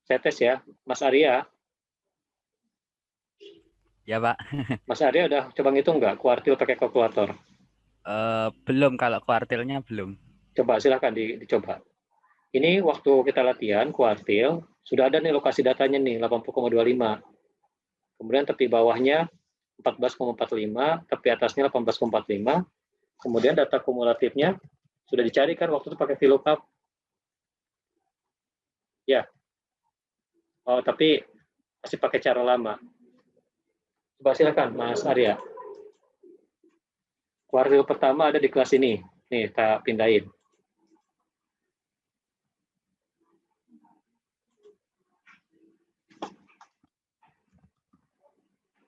Saya tes ya, Mas Arya. Ya Pak. Mas Arya udah coba ngitung nggak kuartil pakai kalkulator? Belum, kalau kuartilnya belum. Coba silahkan dicoba. Ini waktu kita latihan kuartil, sudah ada nih lokasi datanya nih, 80,25. Kemudian tepi bawahnya 14,45, tepi atasnya 18,45. Kemudian data kumulatifnya sudah dicarikan waktu itu pakai VLOOKUP. Ya. Oh, tapi masih pakai cara lama. Coba silakan Mas Arya. Kuartil pertama ada di kelas ini. Nih, kita pindahin.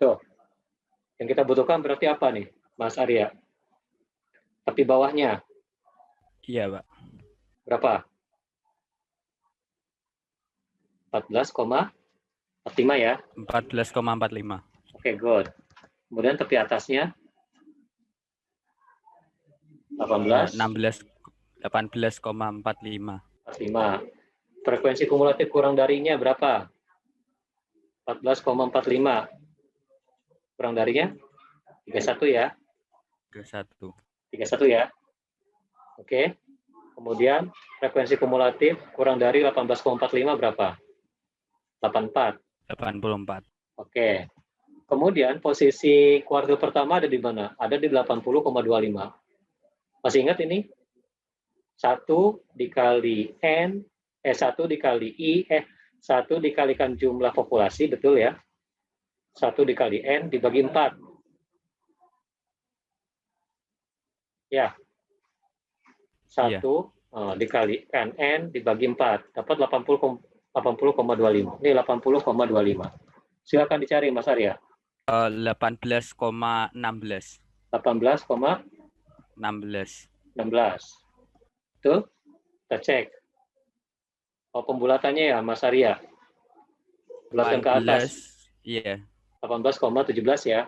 Tuh. Yang kita butuhkan berarti apa nih, Mas Arya? Tapi bawahnya. Iya, Pak. Berapa? 14,45 ya? 14,45. Oke, good. Kemudian tepi atasnya 18,45. 45. Frekuensi kumulatif kurang darinya berapa? 14,45. Kurang darinya 31 ya? 31. 31 ya? Oke. Kemudian frekuensi kumulatif kurang dari 18,45 berapa? 84. 84. Oke. Kemudian posisi kuartil pertama ada di mana? Ada di 80,25. Masih ingat ini? 1 dikali N, 1 dikali I, 1 dikalikan jumlah populasi, betul ya? 1 dikali N dibagi 4. Ya. 1 dikalikan N dibagi 4. Dapat 80,25. Ini 80,25. Silakan dicari, Mas Arya. 18,16. 18,16. Betul? Kita cek. Oh, pembulatannya ya, Mas Arya. Bulatan ke atas. Iya. 18,17 ya.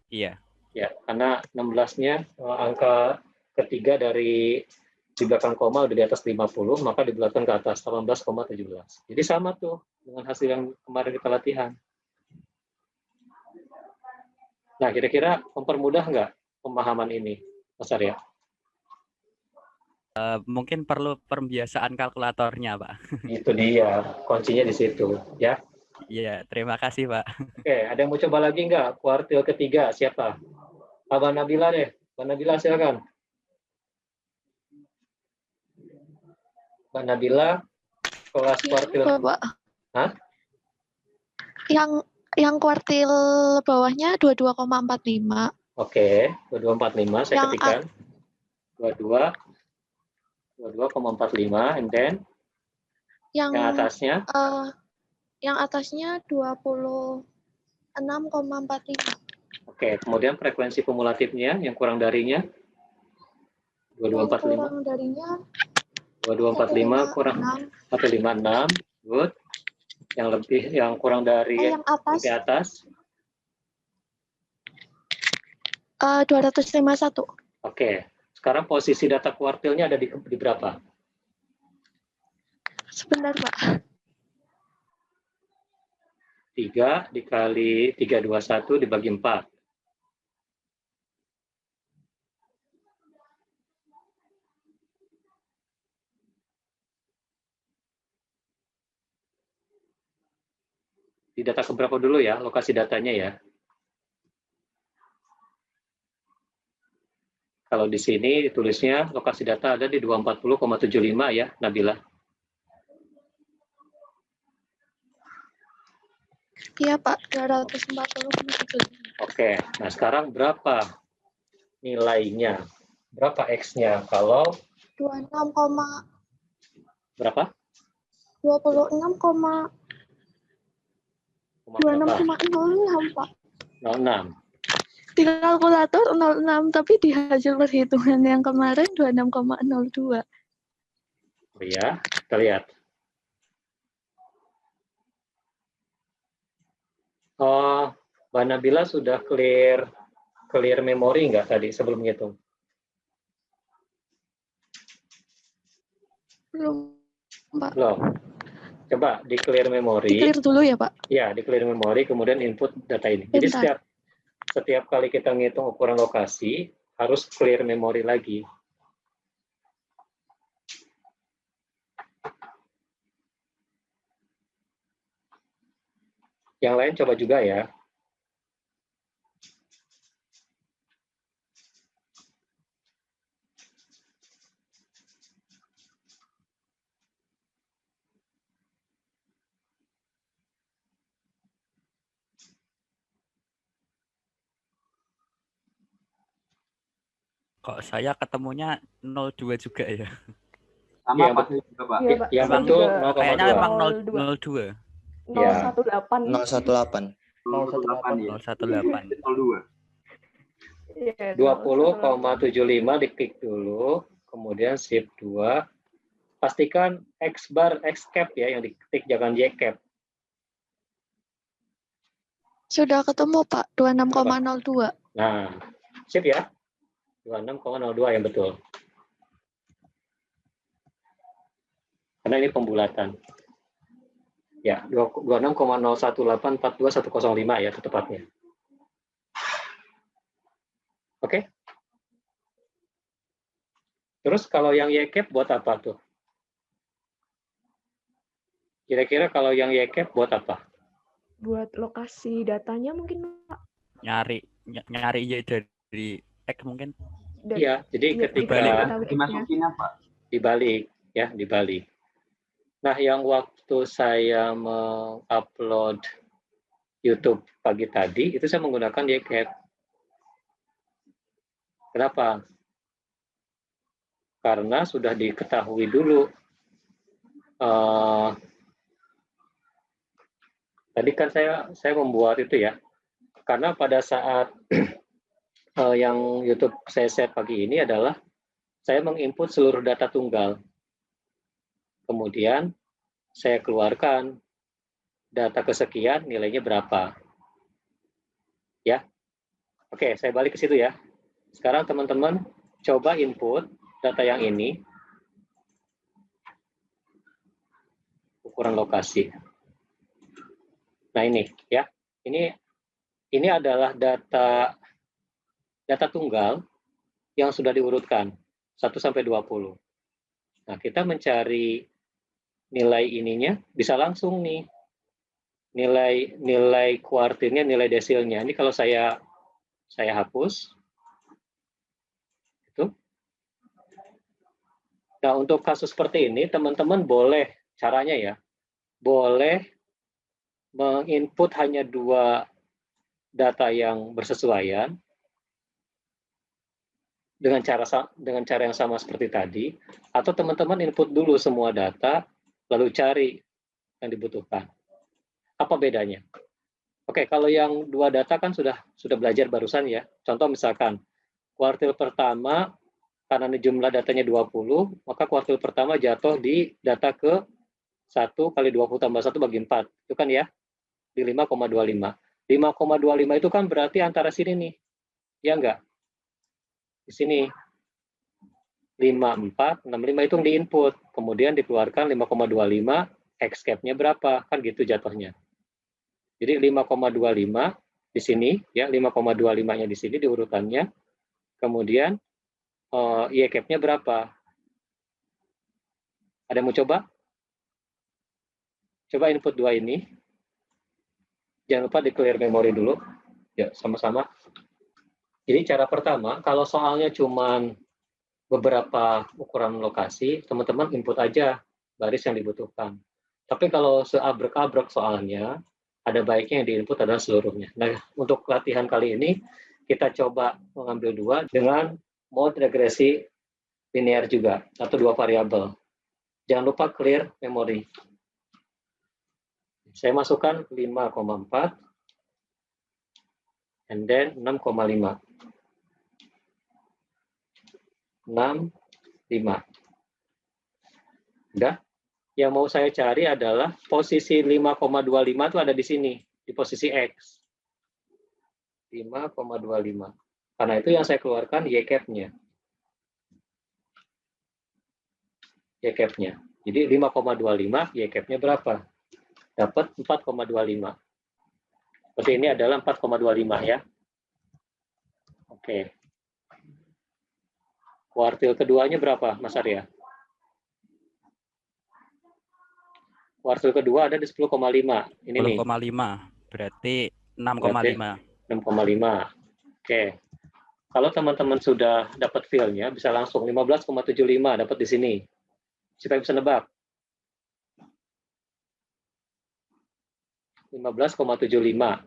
Iya. Ya, karena 16-nya angka ketiga dari di belakang koma udah di atas 50, maka dibulatkan ke atas 18,17. Jadi sama tuh dengan hasil yang kemarin kita latihan. Nah, kira-kira mempermudah nggak pemahaman ini, Mas Arya? Mungkin perlu pembiasaan kalkulatornya, Pak. Itu dia, kuncinya di situ, ya. Iya, terima kasih, Pak. Oke, ada yang mau coba lagi nggak? Kuartil ketiga, siapa? Mbak Nabila deh. Mbak Nabila, silakan. Mbak Nabila, kelas kuartil. Bapak. Hah? Yang kuartil bawahnya 22,45. Oke, 2245 saya Yang ketikkan. 22,45 and then yang atasnya yang atasnya 26,45. Oke, kemudian frekuensi kumulatifnya yang kurang darinya 2245. Kurang darinya 2245 kurang 156. Good. Yang lebih yang kurang dari yang atas, di atas 251. Oke. Sekarang posisi data kuartilnya ada di berapa? Sebentar, Pak. 3 dikali 321 dibagi 4. Di data keberapa dulu ya, lokasi datanya ya. Kalau di sini ditulisnya lokasi data ada di 240,75 ya, Nabila. Iya, Pak, 240,75. Oke, nah sekarang berapa nilainya? Berapa X-nya? Kalau 26, berapa? 26,26,06, Pak. 06. Di kalkulator 06, tapi di hasil perhitungan yang kemarin 26,02. Oh ya, kita lihat. Oh, Mbak Nabila sudah clear memori nggak tadi sebelum ngitung? Belum, Pak. Belum. Coba di clear memori. Di clear dulu ya, Pak? Ya, di clear memori, kemudian input data ini. Jadi setiap kali kita ngitung ukuran lokasi, harus clear memori lagi. Yang lain coba juga ya. Kok saya ketemunya 02 juga ya? Sama Pak juga, Pak. Iya, Pak. Yang Saya betul juga 0,2. Kayaknya memang 02. 02. Ya. 018. 018. 018. 02. Iya, 20,75 diklik dulu, kemudian shift 2. Pastikan X bar, X cap ya yang diketik, jangan Y cap. Sudah ketemu, Pak. 26,02. Nah, shift ya. 26,02 yang betul. Karena ini pembulatan. Ya, 26,01842105 ya tepatnya. Oke. Terus kalau yang Y-cap buat apa tuh? Kira-kira kalau yang Y-cap buat apa? Buat lokasi datanya mungkin, Pak. Nyari Y dari X mungkin. Iya, jadi ketika Dimasukin apa? dibalik ya, dibalik. Nah, yang waktu saya mengupload YouTube pagi tadi itu saya menggunakan Y-cap. Kenapa? Karena sudah diketahui dulu. Tadi kan saya membuat itu ya. Karena pada saat yang YouTube saya share pagi ini adalah saya menginput seluruh data tunggal. Kemudian saya keluarkan data kesekian, nilainya berapa. Ya. Oke, saya balik ke situ ya. Sekarang teman-teman coba input data yang ini. Ukuran lokasi. Nah ini ya. Ini ini adalah data tunggal yang sudah diurutkan 1 sampai 20. Nah, kita mencari nilai ininya bisa langsung nih. Nilai kuartilnya, nilai desilnya. Ini kalau saya hapus. Itu. Nah, untuk kasus seperti ini, teman-teman boleh, caranya ya, boleh menginput hanya 2 data yang bersesuaian dengan cara yang sama seperti tadi, atau teman-teman input dulu semua data, lalu cari yang dibutuhkan. Apa bedanya? Oke, kalau yang 2 data kan sudah belajar barusan ya. Contoh misalkan, kuartil pertama, karena jumlah datanya 20, maka kuartil pertama jatuh di data ke 1 kali 20 tambah 1 bagi 4. Itu kan ya, di 5,25. 5,25 itu kan berarti antara sini nih. Ya enggak? Di sini. 54, 65 itu yang di-input. Kemudian dikeluarkan 5,25, X cap-nya berapa? Kan gitu jatuhnya. Jadi 5,25 di sini, ya 5,25-nya di sini di urutannya. Kemudian Y cap-nya berapa? Ada yang mau coba? Coba input 2 ini. Jangan lupa di-clear memori dulu. Ya, sama-sama. Jadi cara pertama, kalau soalnya cuman beberapa ukuran lokasi, teman-teman input aja baris yang dibutuhkan. Tapi kalau seabrek-abrek soalnya, ada baiknya yang diinput adalah seluruhnya. Nah, untuk latihan kali ini, kita coba mengambil 2 dengan mode regresi linear juga, atau 2 variabel. Jangan lupa clear memori. Saya masukkan 5,4, and then 6,5. 6,5. Udah? Yang mau saya cari adalah posisi 5,25 itu ada di sini, di posisi X. 5,25. Karena itu yang saya keluarkan Y cap-nya. Y cap-nya. Jadi 5,25, Y cap-nya berapa? Dapat 4,25. Berarti ini adalah 4,25 ya. Oke. Kuartil keduanya berapa, Mas Arya? Kuartil kedua ada di 10,5. Ini 10,5. Berarti 6,5. 6,5. Oke. Kalau teman-teman sudah dapat feel-nya, bisa langsung 15,75 dapat di sini. Siapa yang bisa nebak? 15,75.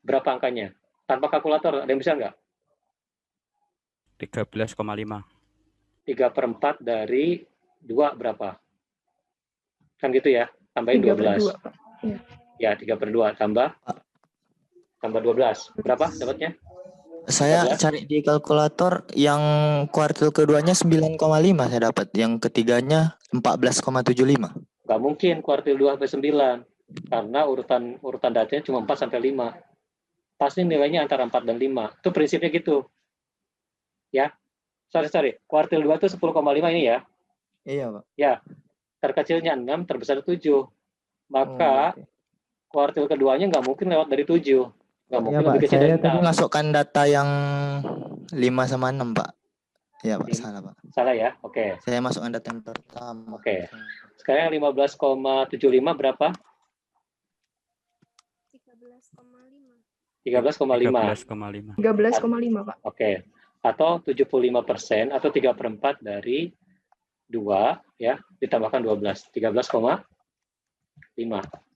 Berapa angkanya? Tanpa kalkulator, ada yang bisa nggak? 13,5. 3/4 dari 2 berapa? Kan gitu ya? Tambahin 12. 3/2, Pak. Ya. Ya, 3/2 tambah 12. Berapa dapatnya? Saya 14? cari di kalkulator yang kuartil keduanya 9,5 saya dapat. Yang ketiganya 14,75. Nggak mungkin kuartil 2 sampai 9. Karena urutan datanya cuma 4 sampai 5. Pasti nilainya antara 4 dan 5. Itu prinsipnya gitu. Ya. Sorry. Kuartil 2 itu 10,5 ini ya. Iya, Pak. Ya. Terkecilnya 6, terbesar 7. Maka kuartil keduanya nggak mungkin lewat dari 7. Nggak Iya, mungkin Pak. lebih kecil Saya dari tadi 6. masukkan data yang 5 sama 6, Pak. Iya, Pak. Salah, Pak. Salah ya? Oke. Saya masukkan data yang pertama. Oke. Sekarang 15,75 berapa? 13,5. 13,5, Pak. Oke. Atau 75% atau 3/4 dari 2 ya, ditambahkan 12. 13,5.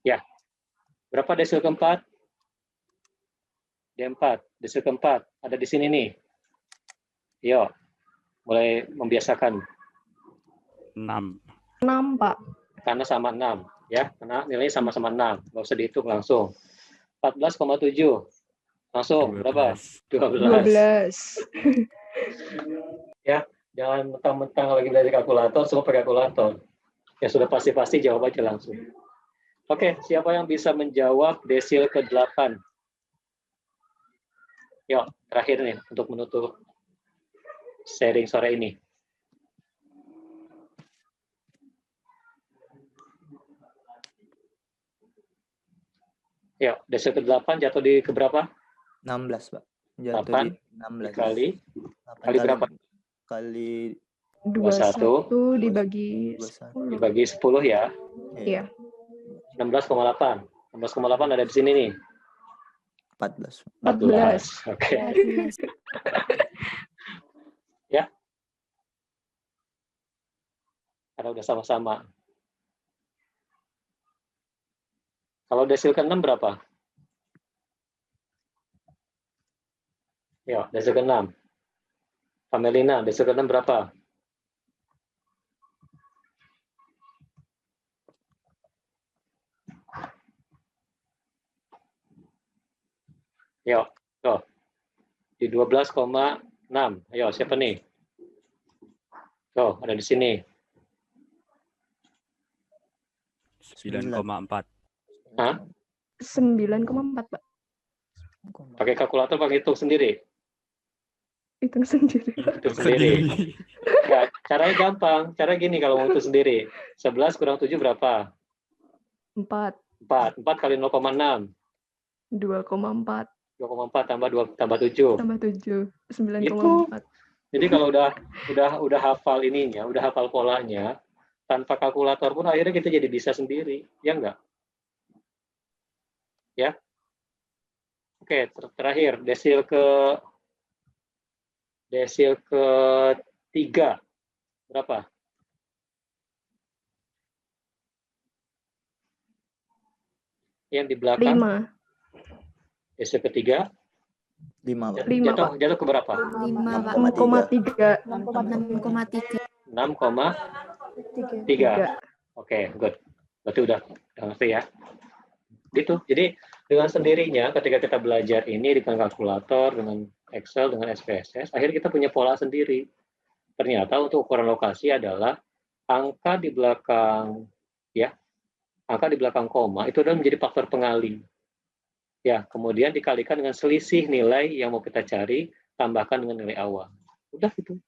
Ya. Berapa desil keempat? D4. Desil keempat ada di sini nih. Yuk. Mulai membiasakan. 6. 6, Pak. Karena sama 6 ya. Karena nilainya sama-sama 6. Nggak usah dihitung langsung. 14,7. Langsung 12. berapa? 12. Ya, jangan mentang-mentang lagi dari kalkulator, semua pakai kalkulator. Ya sudah pasti-pasti jawab aja langsung. Oke, siapa yang bisa menjawab desil ke-8? Yuk, terakhir nih untuk menutup sharing sore ini. Yuk, desil ke-8 jatuh di keberapa? 16, Pak. Jatuh 8 di 16. kali 8 kali berapa? Kali 21 dibagi 10. Dibagi 10 ya. Iya. 16,8. 16,8 ada di sini nih. 14. 14. Oke. Ya. Karena udah sama-sama. Kalau desil ke-6 berapa? Ya, desil ke-6. Pamelina, desil ke-6 berapa? Yo, tuh. Di 12,6. Ayo, siapa nih? Tuh, ada di sini. 9,4. Hah? 9,4, Pak. Pakai kalkulator, pakai hitung sendiri. Hitung sendiri. Hitung sendiri. Ya, caranya gampang. Cara gini kalau mau hitung sendiri. 11 kurang 7 berapa? 4. 4. 4 kali 0,6. 2,4. 2,4 tambah 2 tambah 7. Tambah 7. 9,4. Gitu. Jadi kalau udah hafal ininya, udah hafal polanya, tanpa kalkulator pun akhirnya kita jadi bisa sendiri. Ya enggak? Ya. Oke, terakhir desil ke 3 berapa? Yang di belakang 5. desil ke-3 5, Pak. Jatuh ke berapa? 5, Pak. 6,3. 6,3. 6,3. Oke, good. Berarti udah ngerti ya. Gitu. Jadi dengan sendirinya ketika kita belajar ini dengan kalkulator, dengan Excel, dengan SPSS, akhirnya kita punya pola sendiri. Ternyata untuk ukuran lokasi adalah angka di belakang koma itu adalah menjadi faktor pengali. Ya, kemudian dikalikan dengan selisih nilai yang mau kita cari, tambahkan dengan nilai awal. Udah gitu.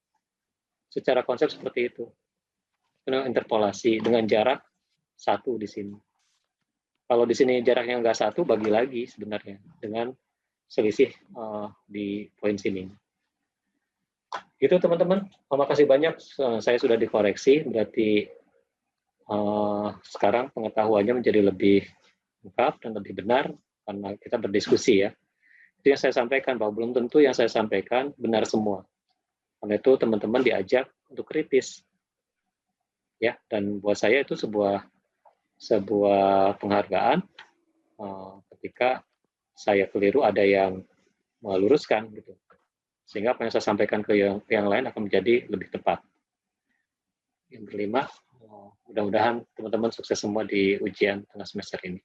Secara konsep seperti itu. Dengan interpolasi, dengan jarak 1 di sini. Kalau di sini jaraknya nggak 1, bagi lagi sebenarnya. Dengan selisih di poin sini. Gitu teman-teman. Terima kasih banyak. Saya sudah dikoreksi. Berarti sekarang pengetahuannya menjadi lebih lengkap dan lebih benar. Karena kita berdiskusi ya. Itu yang saya sampaikan, bahwa belum tentu yang saya sampaikan benar semua. Karena itu teman-teman diajak untuk kritis. Ya, dan buat saya itu sebuah penghargaan ketika saya keliru ada yang meluruskan gitu. Sehingga apa yang saya sampaikan ke yang lain akan menjadi lebih tepat. Yang kelima, mudah-mudahan teman-teman sukses semua di ujian tengah semester ini.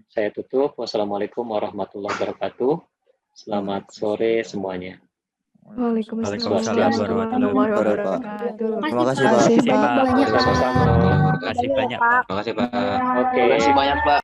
Saya tutup. Wassalamualaikum warahmatullahi wabarakatuh. Selamat sore semuanya. Waalaikumsalam warahmatullahi wabarakatuh. Terima kasih, Pak. Sama-sama. Terima kasih banyak, Pak. Terima kasih, Pak. Oke. Terima kasih banyak, Pak.